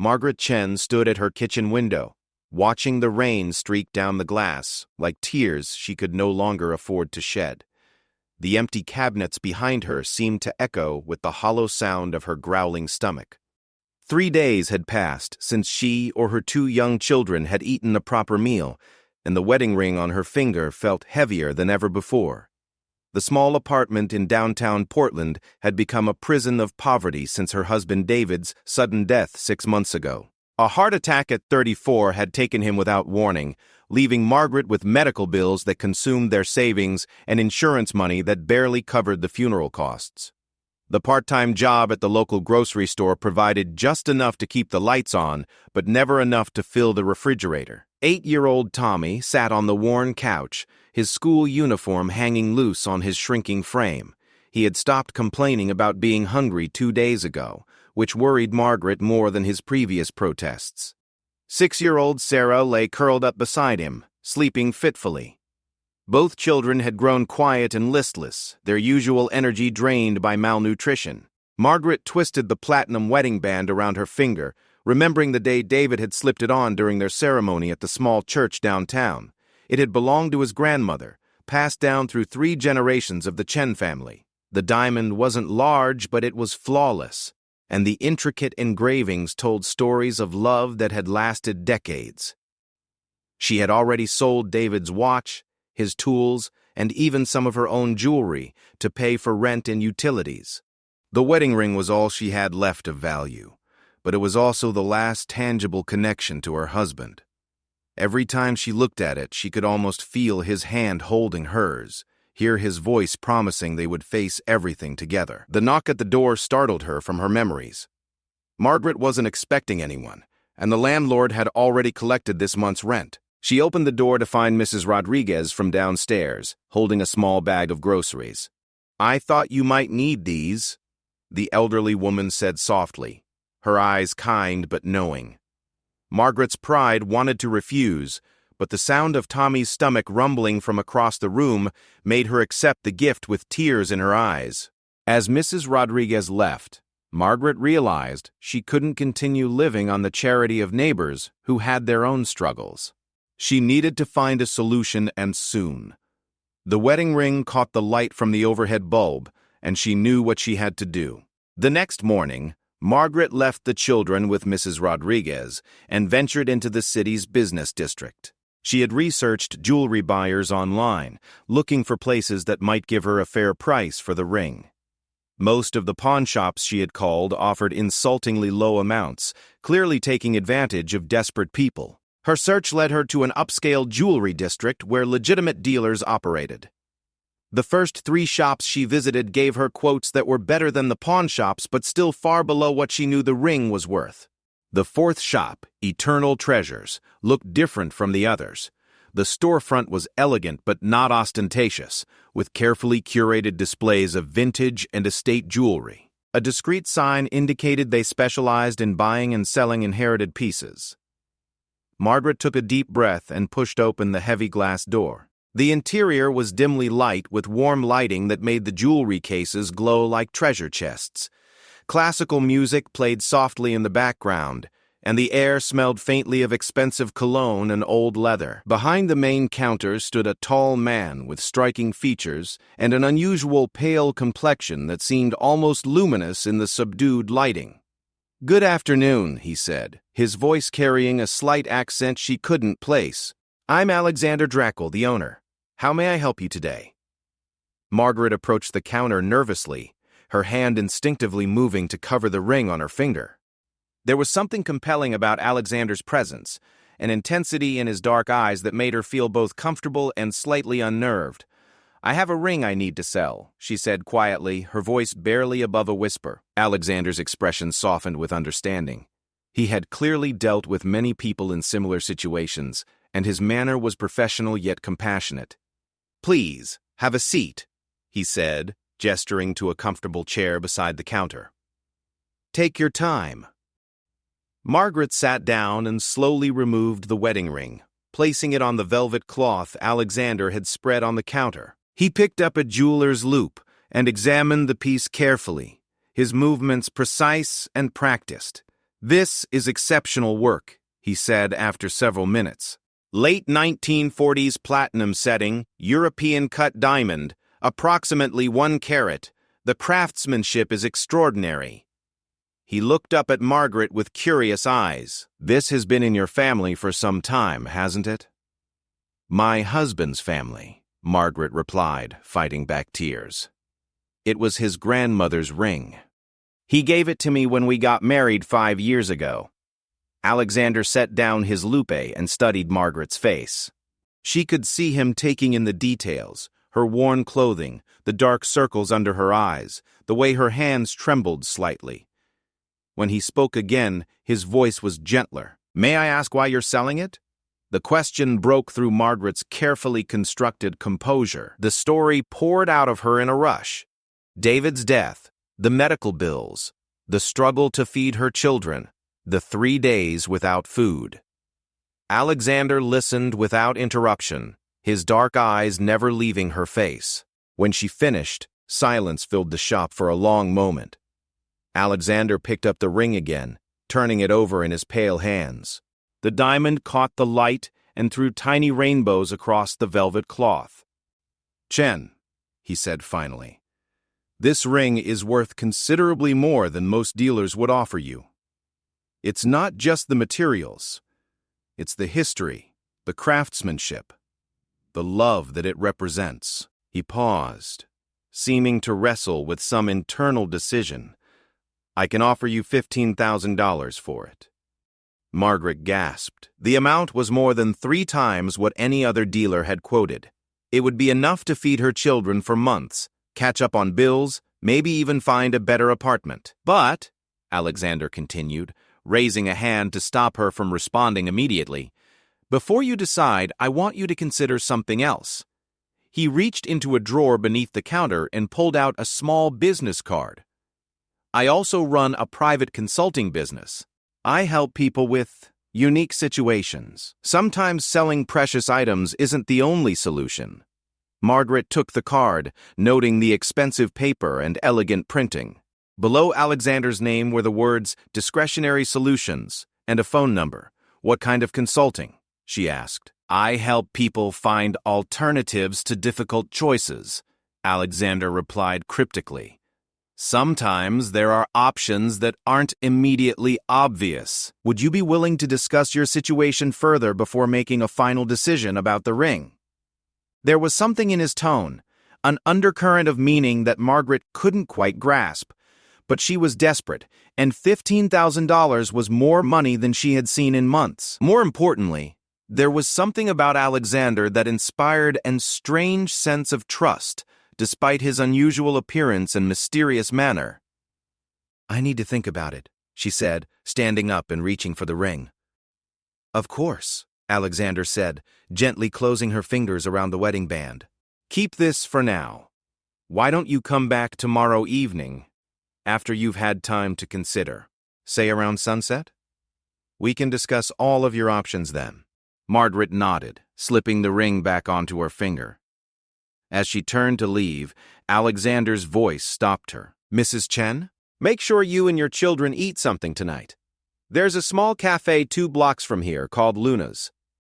Margaret Chen stood at her kitchen window, watching the rain streak down the glass like tears she could no longer afford to shed. The empty cabinets behind her seemed to echo with the hollow sound of her growling stomach. 3 days had passed since she or her 2 young children had eaten a proper meal, and the wedding ring on her finger felt heavier than ever before. The small apartment in downtown Portland had become a prison of poverty since her husband David's sudden death 6 months ago. A heart attack at 34 had taken him without warning, leaving Margaret with medical bills that consumed their savings and insurance money that barely covered the funeral costs. The part-time job at the local grocery store provided just enough to keep the lights on, but never enough to fill the refrigerator. 8-year-old Tommy sat on the worn couch, his school uniform hanging loose on his shrinking frame. He had stopped complaining about being hungry 2 days ago, which worried Margaret more than his previous protests. 6-year-old Sarah lay curled up beside him, sleeping fitfully. Both children had grown quiet and listless, their usual energy drained by malnutrition. Margaret twisted the platinum wedding band around her finger, remembering the day David had slipped it on during their ceremony at the small church downtown. It had belonged to his grandmother, passed down through 3 generations of the Chen family. The diamond wasn't large, but it was flawless, and the intricate engravings told stories of love that had lasted decades. She had already sold David's watch, his tools, and even some of her own jewelry to pay for rent and utilities. The wedding ring was all she had left of value, but it was also the last tangible connection to her husband. Every time she looked at it, she could almost feel his hand holding hers, hear his voice promising they would face everything together. The knock at the door startled her from her memories. Margaret wasn't expecting anyone, and the landlord had already collected this month's rent. She opened the door to find Mrs. Rodriguez from downstairs, holding a small bag of groceries. "I thought you might need these," the elderly woman said softly, her eyes kind but knowing. Margaret's pride wanted to refuse, but the sound of Tommy's stomach rumbling from across the room made her accept the gift with tears in her eyes. As Mrs. Rodriguez left, Margaret realized she couldn't continue living on the charity of neighbors who had their own struggles. She needed to find a solution, and soon. The wedding ring caught the light from the overhead bulb, and she knew what she had to do. The next morning, Margaret left the children with Mrs. Rodriguez and ventured into the city's business district. She had researched jewelry buyers online, looking for places that might give her a fair price for the ring. Most of the pawn shops she had called offered insultingly low amounts, clearly taking advantage of desperate people. Her search led her to an upscale jewelry district where legitimate dealers operated. The first 3 shops she visited gave her quotes that were better than the pawn shops but still far below what she knew the ring was worth. The 4th shop, Eternal Treasures, looked different from the others. The storefront was elegant but not ostentatious, with carefully curated displays of vintage and estate jewelry. A discreet sign indicated they specialized in buying and selling inherited pieces. Margaret took a deep breath and pushed open the heavy glass door. The interior was dimly light with warm lighting that made the jewelry cases glow like treasure chests. Classical music played softly in the background, and the air smelled faintly of expensive cologne and old leather. Behind the main counter stood a tall man with striking features and an unusual pale complexion that seemed almost luminous in the subdued lighting. "Good afternoon," he said, his voice carrying a slight accent she couldn't place. "I'm Alexander Drackle, the owner. How may I help you today?" Margaret approached the counter nervously, her hand instinctively moving to cover the ring on her finger. There was something compelling about Alexander's presence, an intensity in his dark eyes that made her feel both comfortable and slightly unnerved. "I have a ring I need to sell," she said quietly, her voice barely above a whisper. Alexander's expression softened with understanding. He had clearly dealt with many people in similar situations, and his manner was professional yet compassionate. "Please, have a seat," he said, gesturing to a comfortable chair beside the counter. "Take your time." Margaret sat down and slowly removed the wedding ring, placing it on the velvet cloth Alexander had spread on the counter. He picked up a jeweler's loupe and examined the piece carefully, his movements precise and practiced. "This is exceptional work," he said after several minutes. "Late 1940s platinum setting, European cut diamond, approximately 1 carat. The craftsmanship is extraordinary." He looked up at Margaret with curious eyes. "This has been in your family for some time, hasn't it?" "My husband's family," Margaret replied, fighting back tears. "It was his grandmother's ring. He gave it to me when we got married 5 years ago." Alexander set down his loupe and studied Margaret's face. She could see him taking in the details, her worn clothing, the dark circles under her eyes, the way her hands trembled slightly. When he spoke again, his voice was gentler. "May I ask why you're selling it?" The question broke through Margaret's carefully constructed composure. The story poured out of her in a rush. David's death, the medical bills, the struggle to feed her children, the 3 days without food. Alexander listened without interruption, his dark eyes never leaving her face. When she finished, silence filled the shop for a long moment. Alexander picked up the ring again, turning it over in his pale hands. The diamond caught the light and threw tiny rainbows across the velvet cloth. "Chen," he said finally, "this ring is worth considerably more than most dealers would offer you. It's not just the materials. It's the history, the craftsmanship, the love that it represents." He paused, seeming to wrestle with some internal decision. "I can offer you $15,000 for it." Margaret gasped. The amount was more than 3 times what any other dealer had quoted. It would be enough to feed her children for months, catch up on bills, maybe even find a better apartment. "But," Alexander continued, raising a hand to stop her from responding immediately, "before you decide, I want you to consider something else." He reached into a drawer beneath the counter and pulled out a small business card. "I also run a private consulting business. I help people with unique situations. Sometimes selling precious items isn't the only solution." Margaret took the card, noting the expensive paper and elegant printing. Below Alexander's name were the words "discretionary solutions" and a phone number. "What kind of consulting?" she asked. "I help people find alternatives to difficult choices," Alexander replied cryptically. "Sometimes there are options that aren't immediately obvious. Would you be willing to discuss your situation further before making a final decision about the ring?" There was something in his tone, an undercurrent of meaning that Margaret couldn't quite grasp. But she was desperate, and $15,000 was more money than she had seen in months. More importantly, there was something about Alexander that inspired a strange sense of trust, despite his unusual appearance and mysterious manner. "I need to think about it," she said, standing up and reaching for the ring. "Of course," Alexander said, gently closing her fingers around the wedding band. "Keep this for now. Why don't you come back tomorrow evening, after you've had time to consider? Say around sunset? We can discuss all of your options then." Margaret nodded, slipping the ring back onto her finger. As she turned to leave, Alexander's voice stopped her. "Mrs. Chen, make sure you and your children eat something tonight. There's a small cafe 2 blocks from here called Luna's.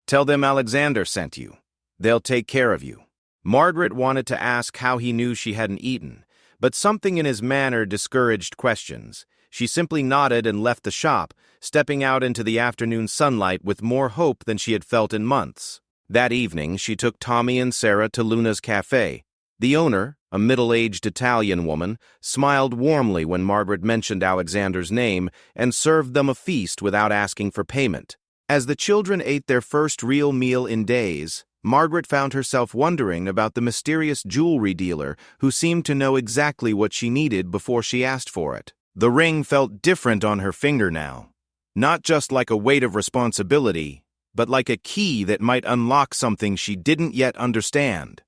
Tell them Alexander sent you. They'll take care of you." Margaret wanted to ask how he knew she hadn't eaten, but something in his manner discouraged questions. She simply nodded and left the shop, stepping out into the afternoon sunlight with more hope than she had felt in months. That evening, she took Tommy and Sarah to Luna's cafe. The owner, a middle-aged Italian woman, smiled warmly when Margaret mentioned Alexander's name and served them a feast without asking for payment. As the children ate their first real meal in days, Margaret found herself wondering about the mysterious jewelry dealer who seemed to know exactly what she needed before she asked for it. The ring felt different on her finger now, not just like a weight of responsibility, but like a key that might unlock something she didn't yet understand.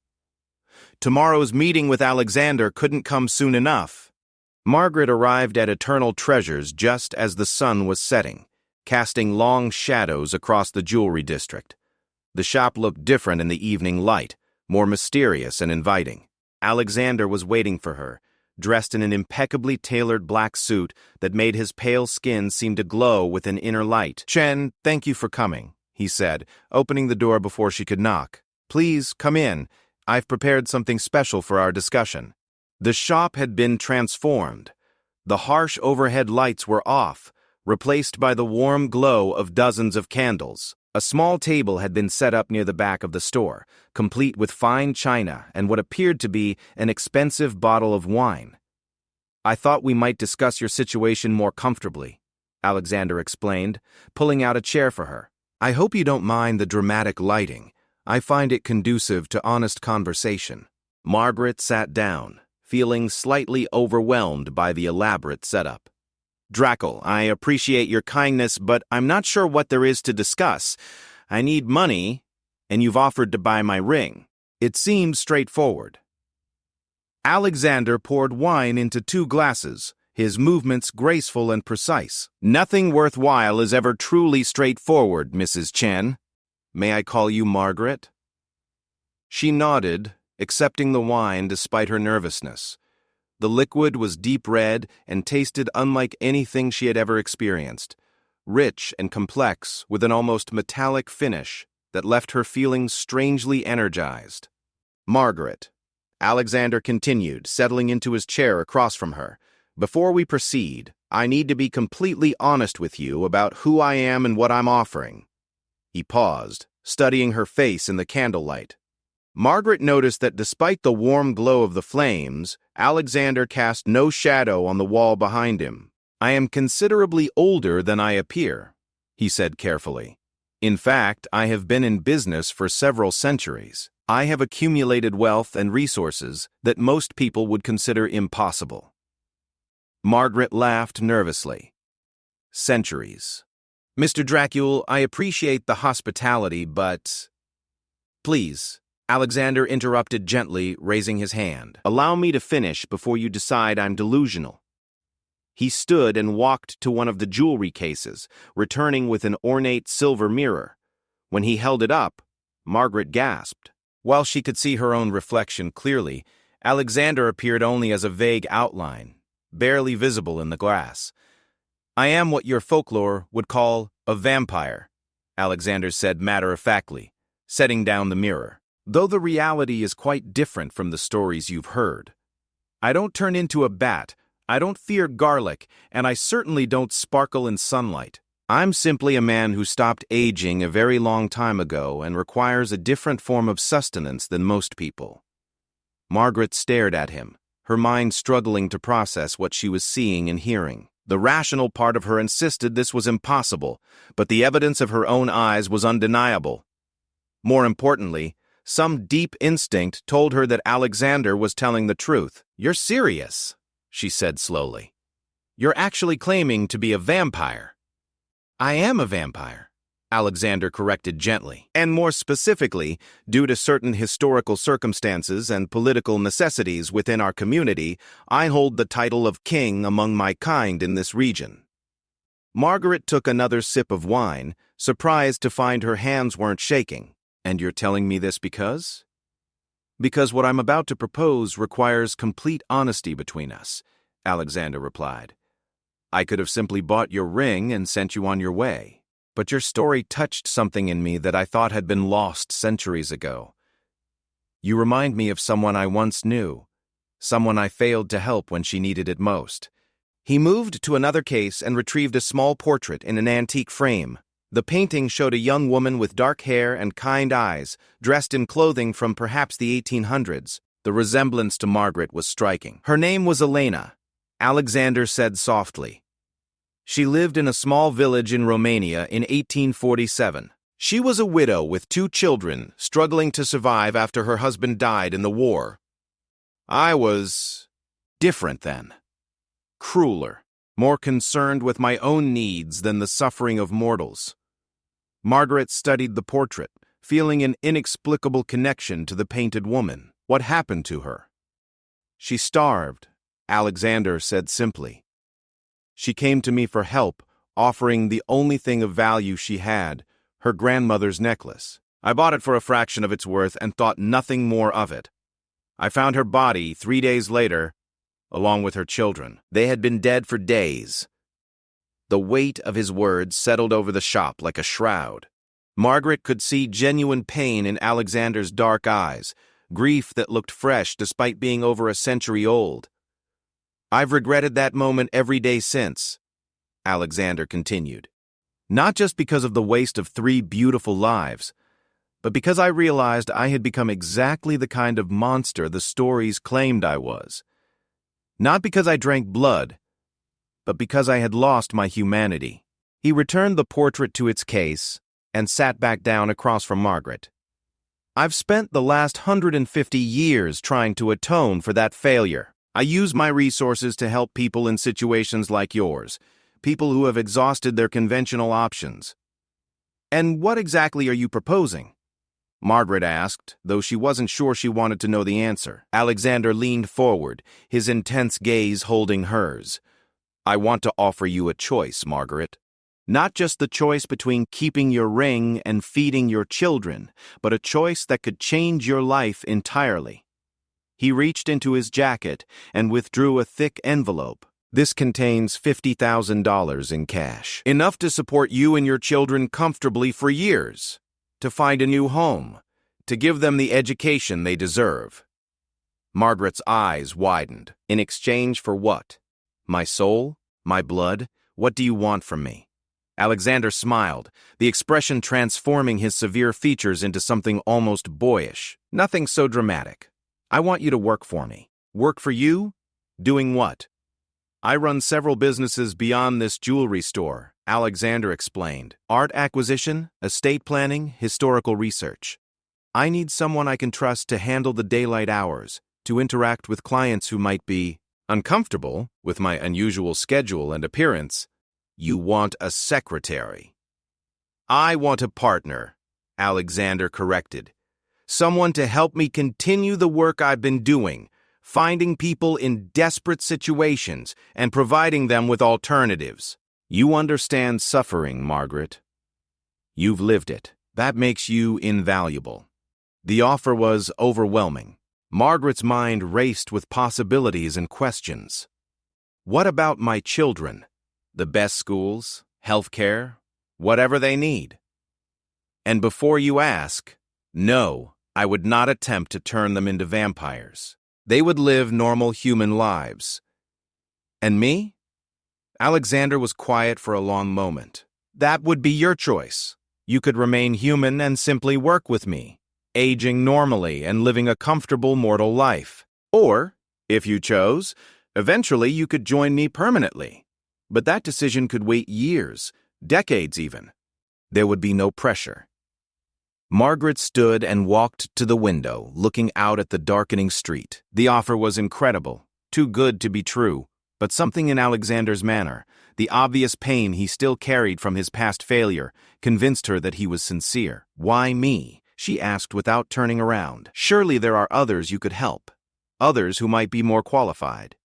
Tomorrow's meeting with Alexander couldn't come soon enough. Margaret arrived at Eternal Treasures just as the sun was setting, casting long shadows across the jewelry district. The shop looked different in the evening light, more mysterious and inviting. Alexander was waiting for her, dressed in an impeccably tailored black suit that made his pale skin seem to glow with an inner light. "Chen, thank you for coming," he said, opening the door before she could knock. "Please, come in. I've prepared something special for our discussion." The shop had been transformed. The harsh overhead lights were off, replaced by the warm glow of dozens of candles. A small table had been set up near the back of the store, complete with fine china and what appeared to be an expensive bottle of wine. "I thought we might discuss your situation more comfortably," Alexander explained, pulling out a chair for her. "I hope you don't mind the dramatic lighting. I find it conducive to honest conversation." Margaret sat down, feeling slightly overwhelmed by the elaborate setup. "Drackle, I appreciate your kindness, but I'm not sure what there is to discuss. I need money, and you've offered to buy my ring." It seemed straightforward. Alexander poured wine into 2 glasses, his movements graceful and precise. "Nothing worthwhile is ever truly straightforward, Mrs. Chen. May I call you Margaret?" She nodded, accepting the wine despite her nervousness. The liquid was deep red and tasted unlike anything she had ever experienced, rich and complex with an almost metallic finish that left her feeling strangely energized. "Margaret," Alexander continued, settling into his chair across from her, "before we proceed, I need to be completely honest with you about who I am and what I'm offering." He paused, studying her face in the candlelight. Margaret noticed that despite the warm glow of the flames, Alexander cast no shadow on the wall behind him. "I am considerably older than I appear," he said carefully. "In fact, I have been in business for several centuries. I have accumulated wealth and resources that most people would consider impossible." Margaret laughed nervously. "Centuries. Mr. Dracule, I appreciate the hospitality, but—" "Please," Alexander interrupted gently, raising his hand. "Allow me to finish before you decide I'm delusional." He stood and walked to one of the jewelry cases, returning with an ornate silver mirror. When he held it up, Margaret gasped. While she could see her own reflection clearly, Alexander appeared only as a vague outline, barely visible in the glass. "I am what your folklore would call a vampire," Alexander said matter-of-factly, setting down the mirror. "Though the reality is quite different from the stories you've heard. I don't turn into a bat, I don't fear garlic, and I certainly don't sparkle in sunlight. I'm simply a man who stopped aging a very long time ago and requires a different form of sustenance than most people." Margaret stared at him, her mind struggling to process what she was seeing and hearing. The rational part of her insisted this was impossible, but the evidence of her own eyes was undeniable. More importantly, some deep instinct told her that Alexander was telling the truth. "You're serious," she said slowly. "You're actually claiming to be a vampire." "I am a vampire," Alexander corrected gently. "And more specifically, due to certain historical circumstances and political necessities within our community, I hold the title of king among my kind in this region." Margaret took another sip of wine, surprised to find her hands weren't shaking. "And you're telling me this because?" "Because what I'm about to propose requires complete honesty between us," Alexander replied. "I could have simply bought your ring and sent you on your way. But your story touched something in me that I thought had been lost centuries ago. You remind me of someone I once knew, someone I failed to help when she needed it most." He moved to another case and retrieved a small portrait in an antique frame. The painting showed a young woman with dark hair and kind eyes, dressed in clothing from perhaps the 1800s. The resemblance to Margaret was striking. "Her name was Elena," Alexander said softly. "She lived in a small village in Romania in 1847. She was a widow with 2 children, struggling to survive after her husband died in the war. I was different then. Crueler, more concerned with my own needs than the suffering of mortals." Margaret studied the portrait, feeling an inexplicable connection to the painted woman. What happened to her? "She starved," Alexander said simply. "She came to me for help, offering the only thing of value she had, her grandmother's necklace. I bought it for a fraction of its worth and thought nothing more of it. I found her body 3 days later, along with her children. They had been dead for days. The weight of his words settled over the shop like a shroud. Margaret could see genuine pain in Alexander's dark eyes, grief that looked fresh despite being over a century old. "I've regretted that moment every day since," Alexander continued. "Not just because of the waste of 3 beautiful lives, but because I realized I had become exactly the kind of monster the stories claimed I was. Not because I drank blood, but because I had lost my humanity." He returned the portrait to its case and sat back down across from Margaret. "I've spent the last 150 years trying to atone for that failure. I use my resources to help people in situations like yours, people who have exhausted their conventional options." "And what exactly are you proposing?" Margaret asked, though she wasn't sure she wanted to know the answer. Alexander leaned forward, his intense gaze holding hers. "I want to offer you a choice, Margaret. Not just the choice between keeping your ring and feeding your children, but a choice that could change your life entirely." He reached into his jacket and withdrew a thick envelope. "This contains $50,000 in cash. Enough to support you and your children comfortably for years. To find a new home. To give them the education they deserve." Margaret's eyes widened. "In exchange for what? My soul? My blood? What do you want from me?" Alexander smiled, the expression transforming his severe features into something almost boyish. "Nothing so dramatic. I want you to work for me." "Work for you? Doing what?" "I run several businesses beyond this jewelry store," Alexander explained. "Art acquisition, estate planning, historical research. I need someone I can trust to handle the daylight hours, to interact with clients who might be uncomfortable with my unusual schedule and appearance." "You want a secretary." "I want a partner," Alexander corrected. "Someone to help me continue the work I've been doing, finding people in desperate situations and providing them with alternatives." "You understand suffering, Margaret. You've lived it. That makes you invaluable." The offer was overwhelming. Margaret's mind raced with possibilities and questions. "What about my children? The best schools, health care, whatever they need." "And before you ask, no, I would not attempt to turn them into vampires. They would live normal human lives." "And me?" Alexander was quiet for a long moment. "That would be your choice. You could remain human and simply work with me, aging normally and living a comfortable mortal life. Or, if you chose, eventually you could join me permanently. But that decision could wait years, decades even. There would be no pressure." Margaret stood and walked to the window, looking out at the darkening street. The offer was incredible, too good to be true, but something in Alexander's manner, the obvious pain he still carried from his past failure, convinced her that he was sincere. "Why me?" she asked without turning around. "Surely there are others you could help, others who might be more qualified."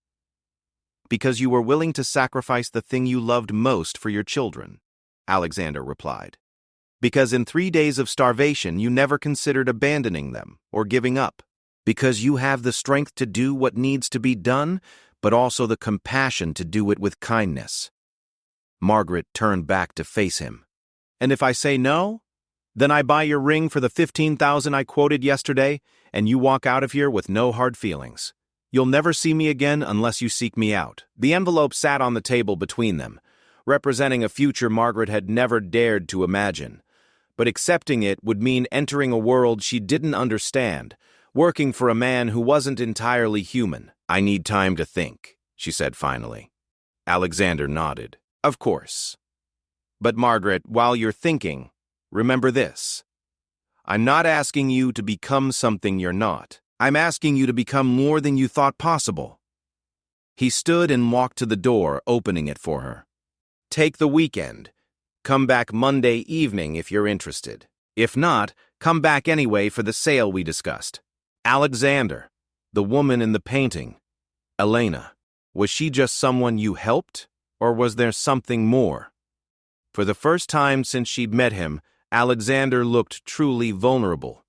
"Because you were willing to sacrifice the thing you loved most for your children," Alexander replied. "Because in 3 days of starvation you never considered abandoning them or giving up. Because you have the strength to do what needs to be done, but also the compassion to do it with kindness." Margaret turned back to face him. "And if I say no? Then I buy your ring for the $15,000 I quoted yesterday, and you walk out of here with no hard feelings. You'll never see me again unless you seek me out." The envelope sat on the table between them, representing a future Margaret had never dared to imagine. But accepting it would mean entering a world she didn't understand, working for a man who wasn't entirely human. "I need time to think," she said finally. Alexander nodded. "Of course. But Margaret, while you're thinking, remember this. I'm not asking you to become something you're not. I'm asking you to become more than you thought possible." He stood and walked to the door, opening it for her. "Take the weekend. Come back Monday evening if you're interested. If not, come back anyway for the sale we discussed." Alexander, the woman in the painting, Elena, was she just someone you helped, or was there something more? For the first time since she'd met him, Alexander looked truly vulnerable.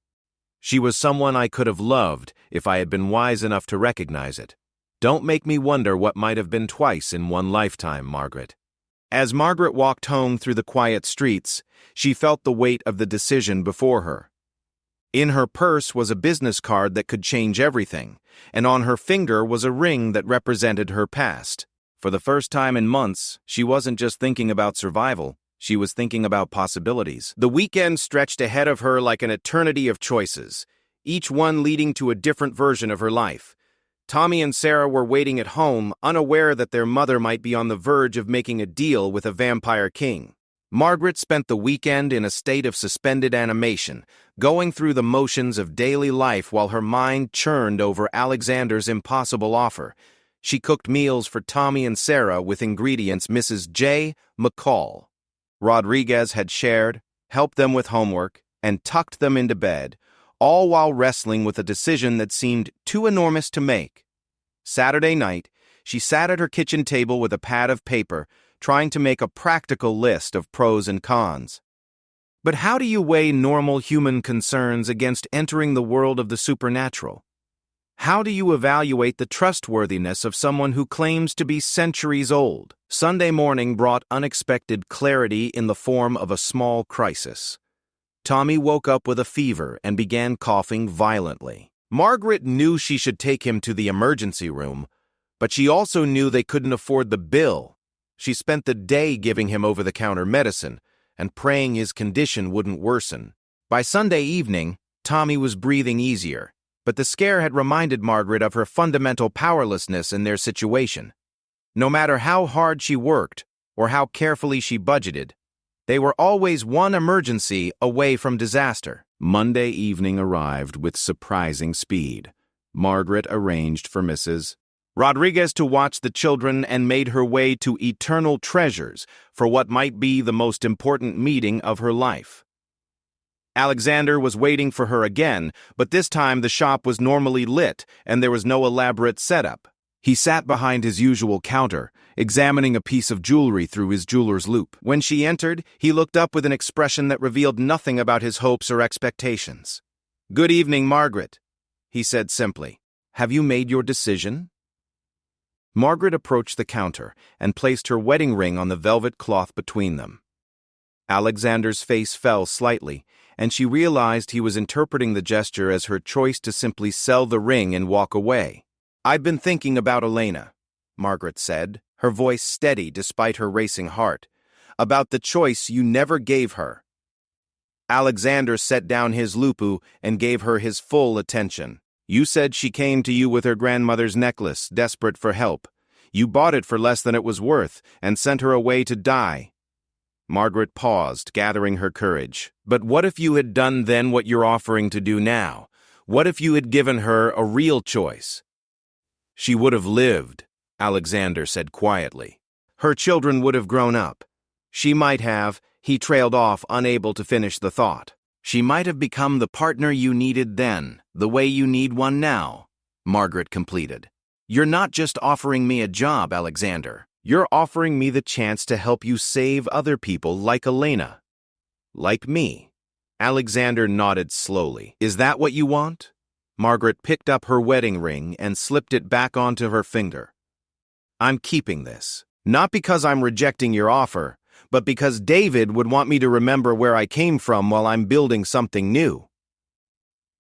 "She was someone I could have loved if I had been wise enough to recognize it. Don't make me wonder what might have been twice in one lifetime, Margaret. As Margaret walked home through the quiet streets, she felt the weight of the decision before her. In her purse was a business card that could change everything, and on her finger was a ring that represented her past. For the first time in months, she wasn't just thinking about survival, she was thinking about possibilities. The weekend stretched ahead of her like an eternity of choices, each one leading to a different version of her life. Tommy and Sarah were waiting at home, unaware that their mother might be on the verge of making a deal with a vampire king. Margaret spent the weekend in a state of suspended animation, going through the motions of daily life while her mind churned over Alexander's impossible offer. She cooked meals for Tommy and Sarah with ingredients Mrs. J. McCall Rodriguez had shared, helped them with homework, and tucked them into bed, all while wrestling with a decision that seemed too enormous to make. Saturday night, she sat at her kitchen table with a pad of paper, trying to make a practical list of pros and cons. But how do you weigh normal human concerns against entering the world of the supernatural? How do you evaluate the trustworthiness of someone who claims to be centuries old? Sunday morning brought unexpected clarity in the form of a small crisis. Tommy woke up with a fever and began coughing violently. Margaret knew she should take him to the emergency room, but she also knew they couldn't afford the bill. She spent the day giving him over-the-counter medicine and praying his condition wouldn't worsen. By Sunday evening, Tommy was breathing easier, but the scare had reminded Margaret of her fundamental powerlessness in their situation. No matter how hard she worked or how carefully she budgeted, they were always one emergency away from disaster. Monday evening arrived with surprising speed. Margaret arranged for Mrs. Rodriguez to watch the children and made her way to Eternal Treasures for what might be the most important meeting of her life. Alexander was waiting for her again, but this time the shop was normally lit and there was no elaborate setup. He sat behind his usual counter, examining a piece of jewelry through his jeweler's loupe. When she entered, he looked up with an expression that revealed nothing about his hopes or expectations. "Good evening, Margaret," he said simply. "Have you made your decision?" Margaret approached the counter and placed her wedding ring on the velvet cloth between them. Alexander's face fell slightly, and she realized he was interpreting the gesture as her choice to simply sell the ring and walk away. "I've been thinking about Elena," Margaret said, her voice steady despite her racing heart, "about the choice you never gave her." Alexander set down his lupu and gave her his full attention. "You said she came to you with her grandmother's necklace, desperate for help. You bought it for less than it was worth and sent her away to die." Margaret paused, gathering her courage. "But what if you had done then what you're offering to do now? What if you had given her a real choice?" "She would have lived," Alexander said quietly. "Her children would have grown up. She might have," he trailed off, unable to finish the thought. "She might have become the partner you needed then, the way you need one now," Margaret completed. "You're not just offering me a job, Alexander. You're offering me the chance to help you save other people like Elena. Like me." Alexander nodded slowly. "Is that what you want?" Margaret picked up her wedding ring and slipped it back onto her finger. "I'm keeping this. Not because I'm rejecting your offer, but because David would want me to remember where I came from while I'm building something new."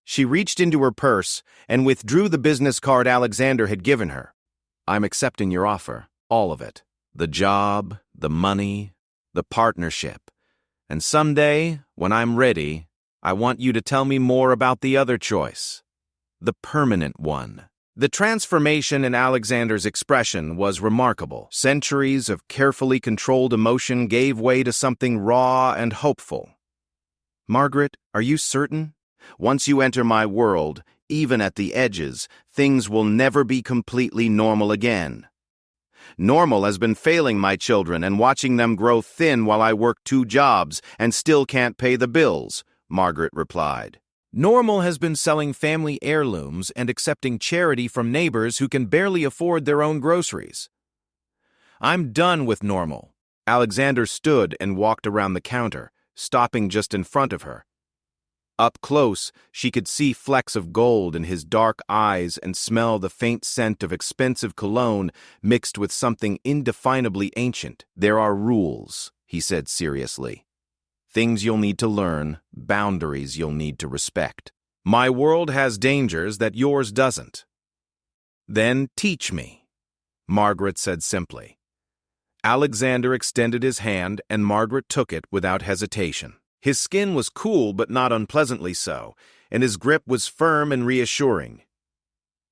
She reached into her purse and withdrew the business card Alexander had given her. "I'm accepting your offer, all of it. The job, the money, the partnership. And someday, when I'm ready, I want you to tell me more about the other choice. The permanent one." The transformation in Alexander's expression was remarkable. Centuries of carefully controlled emotion gave way to something raw and hopeful. "Margaret, are you certain? Once you enter my world, even at the edges, things will never be completely normal again. Normal has been failing my children and watching them grow thin while I work 2 jobs and still can't pay the bills," Margaret replied. "Normal has been selling family heirlooms and accepting charity from neighbors who can barely afford their own groceries. I'm done with normal." Alexander stood and walked around the counter, stopping just in front of her. Up close, she could see flecks of gold in his dark eyes and smell the faint scent of expensive cologne mixed with something indefinably ancient. "There are rules," he said seriously. "Things you'll need to learn, boundaries you'll need to respect. My world has dangers that yours doesn't." "Then teach me," Margaret said simply. Alexander extended his hand, and Margaret took it without hesitation. His skin was cool but not unpleasantly so, and his grip was firm and reassuring.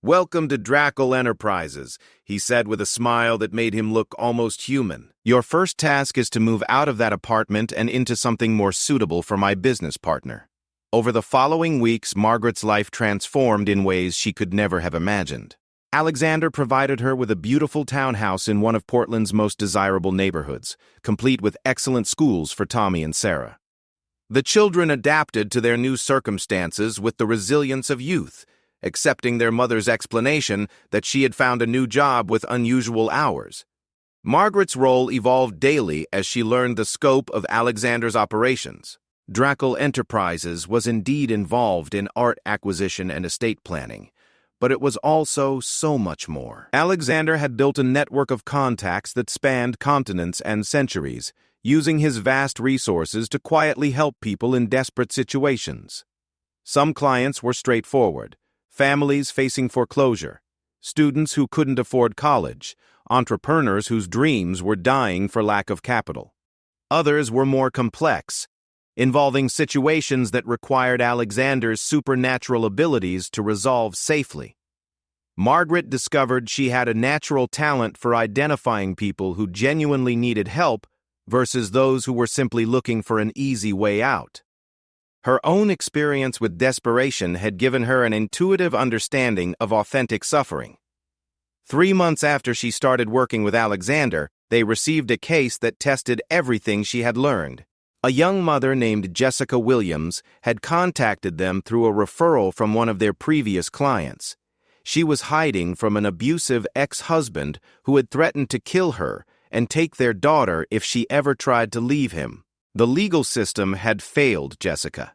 "Welcome to Drackle Enterprises," he said with a smile that made him look almost human. "Your first task is to move out of that apartment and into something more suitable for my business partner." Over the following weeks, Margaret's life transformed in ways she could never have imagined. Alexander provided her with a beautiful townhouse in one of Portland's most desirable neighborhoods, complete with excellent schools for Tommy and Sarah. The children adapted to their new circumstances with the resilience of youth, accepting their mother's explanation that she had found a new job with unusual hours. Margaret's role evolved daily as she learned the scope of Alexander's operations. Drackle Enterprises was indeed involved in art acquisition and estate planning, but it was also so much more. Alexander had built a network of contacts that spanned continents and centuries, using his vast resources to quietly help people in desperate situations. Some clients were straightforward: families facing foreclosure, students who couldn't afford college, entrepreneurs whose dreams were dying for lack of capital. Others were more complex, involving situations that required Alexander's supernatural abilities to resolve safely. Margaret discovered she had a natural talent for identifying people who genuinely needed help versus those who were simply looking for an easy way out. Her own experience with desperation had given her an intuitive understanding of authentic suffering. 3 months after she started working with Alexander, they received a case that tested everything she had learned. A young mother named Jessica Williams had contacted them through a referral from one of their previous clients. She was hiding from an abusive ex-husband who had threatened to kill her and take their daughter if she ever tried to leave him. The legal system had failed Jessica.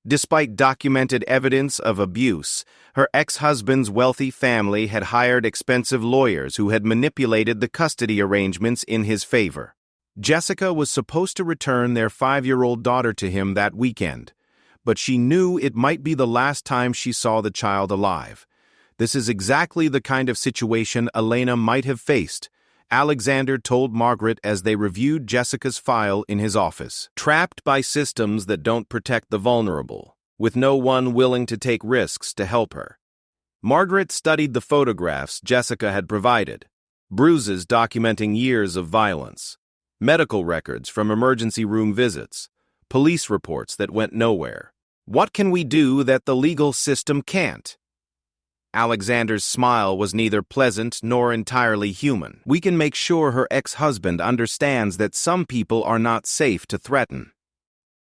Despite documented evidence of abuse, her ex-husband's wealthy family had hired expensive lawyers who had manipulated the custody arrangements in his favor. Jessica was supposed to return their 5-year-old daughter to him that weekend, but she knew it might be the last time she saw the child alive. This is exactly the kind of situation Elena might have faced, Alexander told Margaret as they reviewed Jessica's file in his office. Trapped by systems that don't protect the vulnerable, with no one willing to take risks to help her. Margaret studied the photographs Jessica had provided, bruises documenting years of violence, medical records from emergency room visits, police reports that went nowhere. "What can we do that the legal system can't?" Alexander's smile was neither pleasant nor entirely human. "We can make sure her ex-husband understands that some people are not safe to threaten."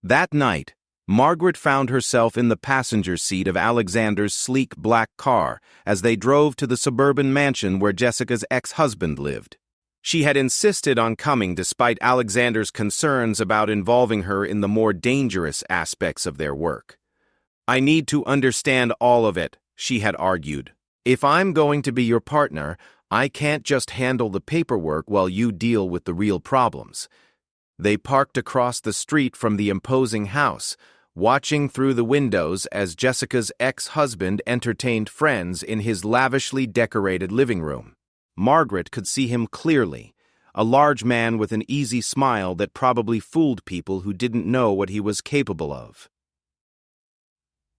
That night, Margaret found herself in the passenger seat of Alexander's sleek black car as they drove to the suburban mansion where Jessica's ex-husband lived. She had insisted on coming despite Alexander's concerns about involving her in the more dangerous aspects of their work. "I need to understand all of it," she had argued. "If I'm going to be your partner, I can't just handle the paperwork while you deal with the real problems." They parked across the street from the imposing house, watching through the windows as Jessica's ex-husband entertained friends in his lavishly decorated living room. Margaret could see him clearly, a large man with an easy smile that probably fooled people who didn't know what he was capable of.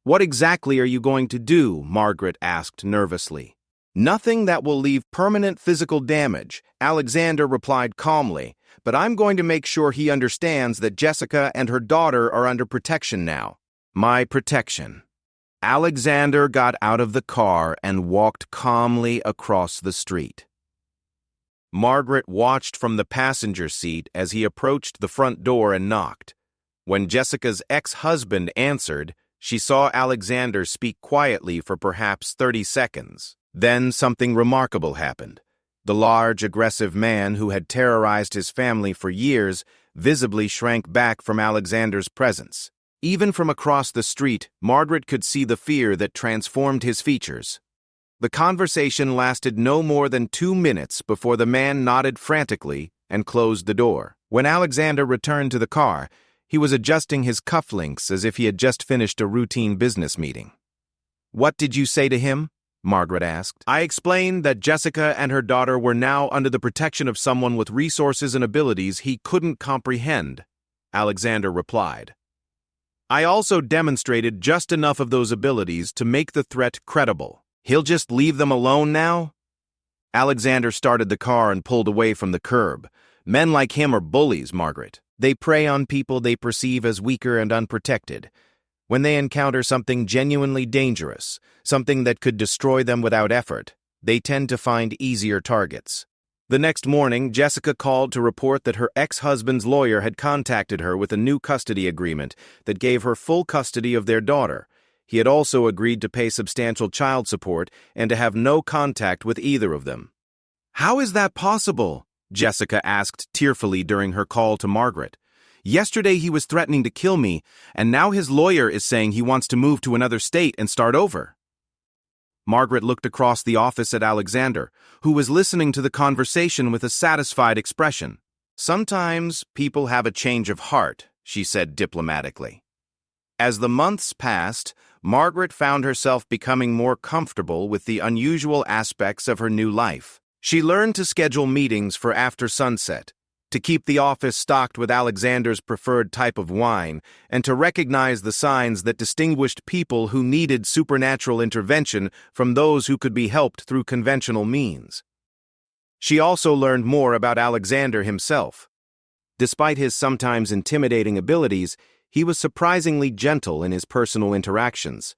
"What exactly are you going to do?" Margaret asked nervously. "Nothing that will leave permanent physical damage," Alexander replied calmly, "but I'm going to make sure he understands that Jessica and her daughter are under protection now." "My protection." Alexander got out of the car and walked calmly across the street. Margaret watched from the passenger seat as he approached the front door and knocked. When Jessica's ex-husband answered, she saw Alexander speak quietly for perhaps 30 seconds. Then something remarkable happened. The large, aggressive man who had terrorized his family for years visibly shrank back from Alexander's presence. Even from across the street, Margaret could see the fear that transformed his features. The conversation lasted no more than 2 minutes before the man nodded frantically and closed the door. When Alexander returned to the car, he was adjusting his cufflinks as if he had just finished a routine business meeting. "What did you say to him?" Margaret asked. "I explained that Jessica and her daughter were now under the protection of someone with resources and abilities he couldn't comprehend," Alexander replied. "I also demonstrated just enough of those abilities to make the threat credible. He'll just leave them alone now?" Alexander started the car and pulled away from the curb. "Men like him are bullies, Margaret. They prey on people they perceive as weaker and unprotected. When they encounter something genuinely dangerous, something that could destroy them without effort, they tend to find easier targets." The next morning, Jessica called to report that her ex-husband's lawyer had contacted her with a new custody agreement that gave her full custody of their daughter. He had also agreed to pay substantial child support and to have no contact with either of them. "How is that possible?" Jessica asked tearfully during her call to Margaret. "Yesterday he was threatening to kill me, and now his lawyer is saying he wants to move to another state and start over." Margaret looked across the office at Alexander, who was listening to the conversation with a satisfied expression. "Sometimes people have a change of heart," she said diplomatically. As the months passed, Margaret found herself becoming more comfortable with the unusual aspects of her new life. She learned to schedule meetings for after sunset, to keep the office stocked with Alexander's preferred type of wine, and to recognize the signs that distinguished people who needed supernatural intervention from those who could be helped through conventional means. She also learned more about Alexander himself. Despite his sometimes intimidating abilities, he was surprisingly gentle in his personal interactions.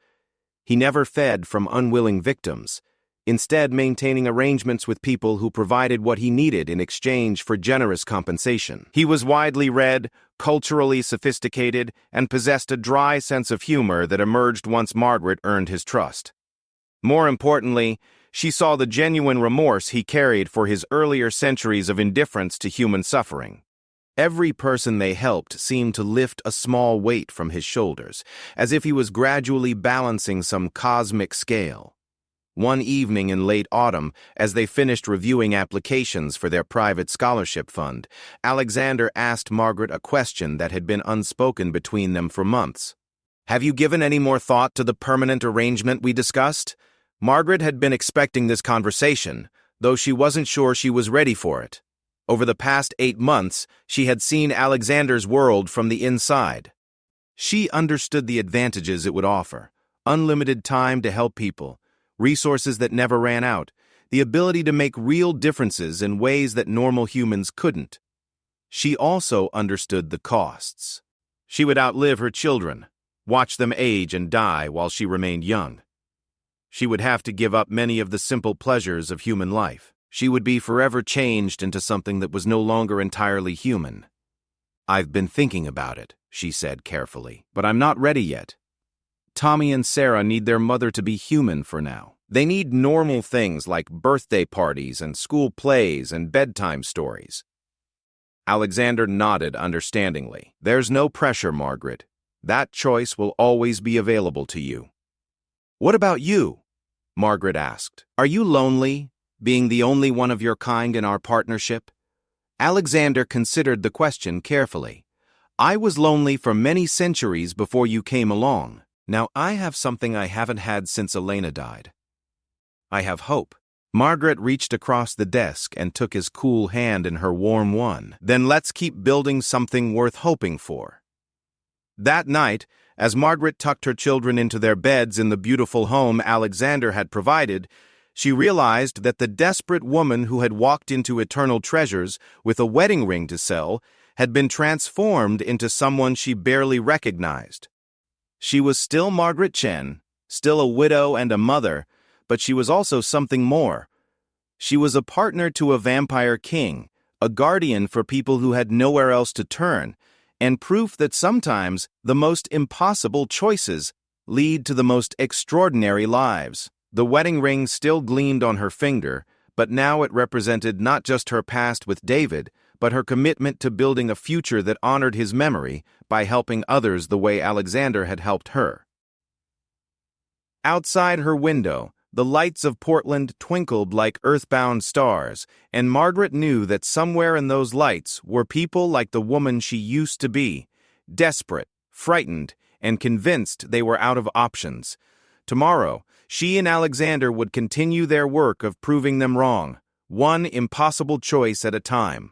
He never fed from unwilling victims, instead maintaining arrangements with people who provided what he needed in exchange for generous compensation. He was widely read, culturally sophisticated, and possessed a dry sense of humor that emerged once Margaret earned his trust. More importantly, she saw the genuine remorse he carried for his earlier centuries of indifference to human suffering. Every person they helped seemed to lift a small weight from his shoulders, as if he was gradually balancing some cosmic scale. One evening in late autumn, as they finished reviewing applications for their private scholarship fund, Alexander asked Margaret a question that had been unspoken between them for months. "Have you given any more thought to the permanent arrangement we discussed?" Margaret had been expecting this conversation, though she wasn't sure she was ready for it. Over the past 8 months, she had seen Alexander's world from the inside. She understood the advantages it would offer: unlimited time to help people, resources that never ran out, the ability to make real differences in ways that normal humans couldn't. She also understood the costs. She would outlive her children, watch them age and die while she remained young. She would have to give up many of the simple pleasures of human life. She would be forever changed into something that was no longer entirely human. "I've been thinking about it," she said carefully, "but I'm not ready yet. Tommy and Sarah need their mother to be human for now. They need normal things like birthday parties and school plays and bedtime stories." Alexander nodded understandingly. "There's no pressure, Margaret. That choice will always be available to you." "What about you?" Margaret asked. "Are you lonely, being the only one of your kind in our partnership?" Alexander considered the question carefully. "I was lonely for many centuries before you came along. Now I have something I haven't had since Elena died. I have hope." Margaret reached across the desk and took his cool hand in her warm one. "Then let's keep building something worth hoping for." That night, as Margaret tucked her children into their beds in the beautiful home Alexander had provided, she realized that the desperate woman who had walked into Eternal Treasures with a wedding ring to sell had been transformed into someone she barely recognized. She was still Margaret Chen, still a widow and a mother, but she was also something more. She was a partner to a vampire king, a guardian for people who had nowhere else to turn, and proof that sometimes the most impossible choices lead to the most extraordinary lives. The wedding ring still gleamed on her finger, but now it represented not just her past with David, but her commitment to building a future that honored his memory by helping others the way Alexander had helped her. Outside her window, the lights of Portland twinkled like earthbound stars, and Margaret knew that somewhere in those lights were people like the woman she used to be, desperate, frightened, and convinced they were out of options. Tomorrow, she and Alexander would continue their work of proving them wrong, one impossible choice at a time.